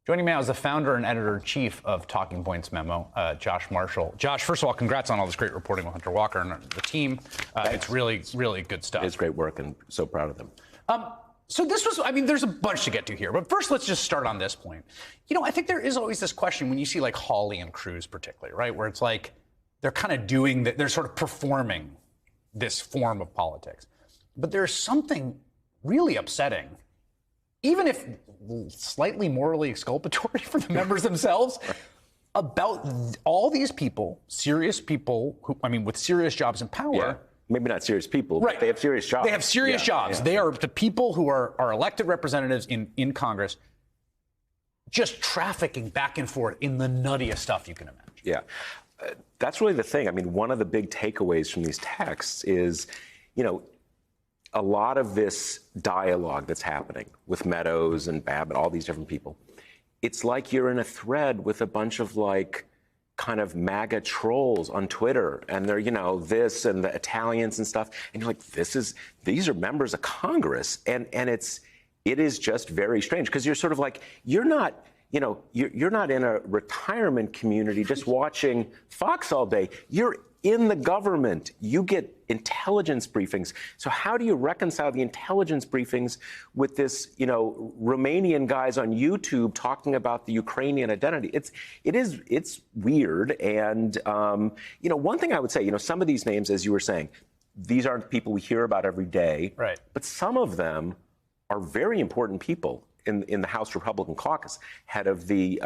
Joining me now is the founder and editor-in-chief of Talking Points Memo, Josh Marshall. Josh, first of all, congrats on all this great reporting with Hunter Walker and the team. It's really, really good stuff. It's great work, and so proud of them. So this was, there's a bunch to get to here, but first let's just start on this point. I think there is always this question when you see like Hawley and Cruz particularly, right, where it's like they're kind of doing that, they're sort of performing this form of politics. But there's something really upsetting, even if slightly morally exculpatory for the members themselves, about all these people, serious people, who, with serious jobs and power. Yeah. Maybe not serious people, right. But they have serious jobs. They have serious jobs. Yeah. They are the people who are elected representatives in Congress, just trafficking back and forth in the nuttiest stuff you can imagine. Yeah. That's really the thing. One of the big takeaways from these texts is, a lot of this dialogue that's happening with Meadows and Babbitt, all these different people, it's like you're in a thread with a bunch of kind of MAGA trolls on Twitter, and they're, this and the Italians and stuff, and you're like, these are members of Congress, and it is just very strange, because you're sort of like, you're not in a retirement community just watching Fox all day. You're in the government. You get intelligence briefings. So how do you reconcile the intelligence briefings with this, Romanian guys on YouTube talking about the Ukrainian identity? It's weird. And, one thing I would say, some of these names, as you were saying, these aren't people we hear about every day. Right. But some of them are very important people in the House Republican caucus, head of the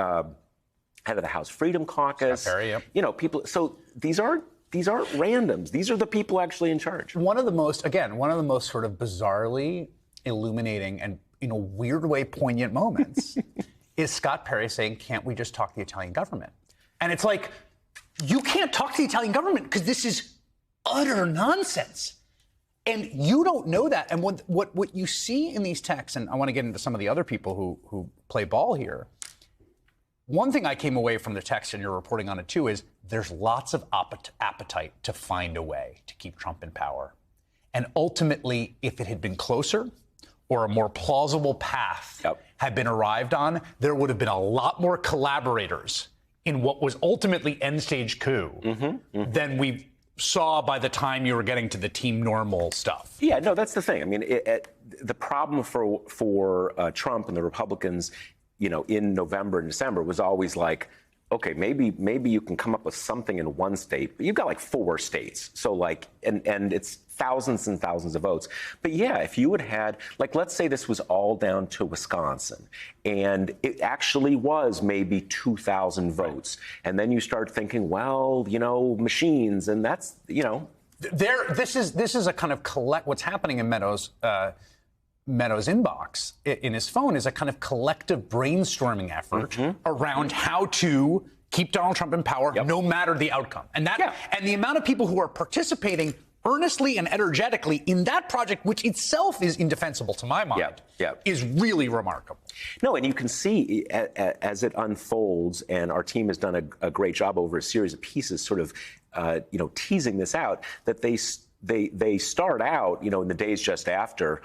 House Freedom Caucus. Scott Perry, yep. People. So these aren't randoms. These are the people actually in charge. One of the most sort of bizarrely illuminating and, in a weird way, poignant moments is Scott Perry saying, "Can't we just talk to the Italian government?" And it's like, you can't talk to the Italian government because this is utter nonsense. And you don't know that. And what you see in these texts, and I want to get into some of the other people who play ball here. One thing I came away from the text, and you're reporting on it too, is there's lots of appetite to find a way to keep Trump in power. And ultimately, if it had been closer or a more plausible path had been arrived on, there would have been a lot more collaborators in what was ultimately end-stage coup than we saw by the time you were getting to the team normal stuff. Yeah, no, that's the thing. The problem for Trump and the Republicans, in November and December was always like, okay, maybe you can come up with something in one state, but you've got 4 states. So and it's thousands and thousands of votes. But yeah, if you had let's say this was all down to Wisconsin, and it actually was maybe 2,000 votes. And then you start thinking, well, machines, and that's, This is a kind of what's happening in Meadows' inbox in his phone is a kind of collective brainstorming effort around how to keep Donald Trump in power no matter the outcome. And and the amount of people who are participating earnestly and energetically in that project, which itself is indefensible to my mind, is really remarkable. No, and you can see as it unfolds, and our team has done a great job over a series of pieces sort of, teasing this out, that they start out, in the days just after,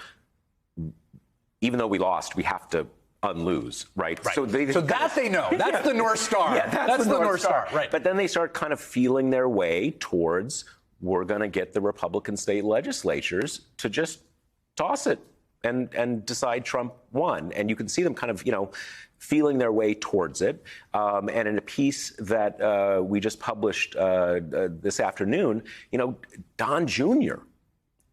even though we lost, we have to unlose, right? So that they know. That's the North Star. Yeah, that's the North Star. Right. But then they start kind of feeling their way towards, we're going to get the Republican state legislatures to just toss it and decide Trump won. And you can see them kind of, feeling their way towards it. And in a piece that we just published this afternoon, Don Jr.,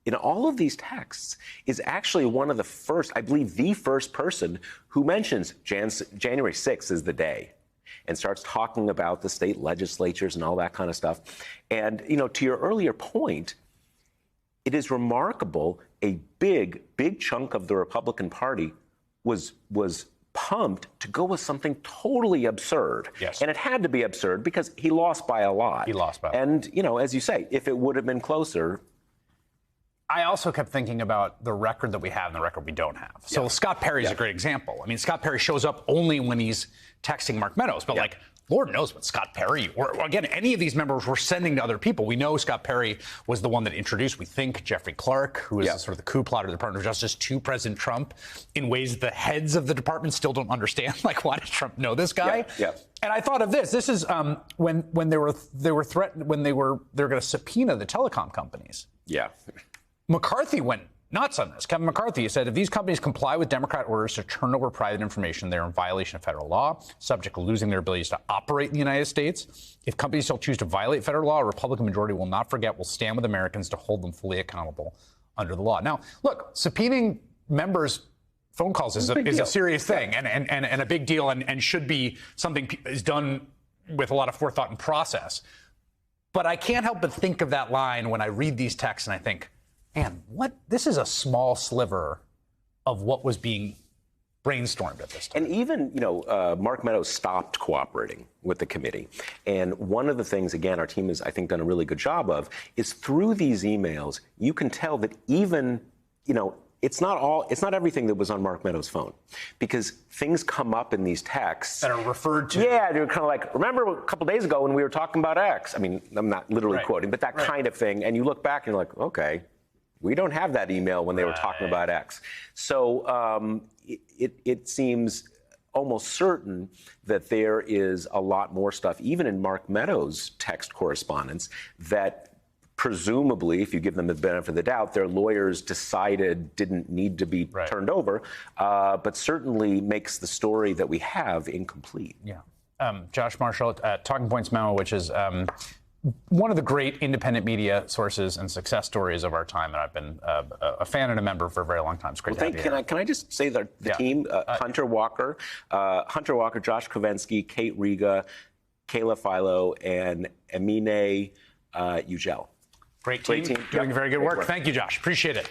in all of these texts, is actually one of the first, I believe the first person who mentions January 6th is the day, and starts talking about the state legislatures and all that kind of stuff. And, to your earlier point, it is remarkable, a big chunk of the Republican Party was pumped to go with something totally absurd. Yes. And it had to be absurd because he lost by a lot. And, as you say, if it would have been closer. I also kept thinking about the record that we have and the record we don't have. So Scott Perry is a great example. Scott Perry shows up only when he's texting Mark Meadows, but Lord knows what Scott Perry, or again, any of these members were sending to other people. We know Scott Perry was the one that introduced, we think, Jeffrey Clark, who is sort of the coup plotter of the Department of Justice, to President Trump in ways the heads of the department still don't understand. Like, why does Trump know this guy? Yeah. And I thought of this. This is when they were threatened, when they were going to subpoena the telecom companies. Yeah. McCarthy went nuts on this. Kevin McCarthy said if these companies comply with Democrat orders to turn over private information, they're in violation of federal law, subject to losing their abilities to operate in the United States. If companies still choose to violate federal law, a Republican majority will not forget, will stand with Americans to hold them fully accountable under the law. Now, look, subpoenaing members' phone calls is a serious thing and a big deal and should be something is done with a lot of forethought and process. But I can't help but think of that line when I read these texts and I think, man, this is a small sliver of what was being brainstormed at this time. And even, Mark Meadows stopped cooperating with the committee. And one of the things, again, our team has, I think, done a really good job of, is through these emails, you can tell that even, it's not everything that was on Mark Meadows' phone, because things come up in these texts that are referred to. Yeah, they're kind of like, remember a couple days ago when we were talking about X? I mean, I'm not literally quoting, but that kind of thing. And you look back and you're like, okay, we don't have that email when they were talking about X. So it seems almost certain that there is a lot more stuff, even in Mark Meadows' text correspondence, that presumably, if you give them the benefit of the doubt, their lawyers decided didn't need to be turned over, but certainly makes the story that we have incomplete. Yeah. Josh Marshall, Talking Points Memo, which is one of the great independent media sources and success stories of our time, and I've been a fan and a member for a very long time. It's great to have you here. Can I just say that the team, Hunter Walker, Josh Kovensky, Kate Riga, Kayla Philo, and Emine Ugel. Great team. Doing very good work. Thank you, Josh. Appreciate it.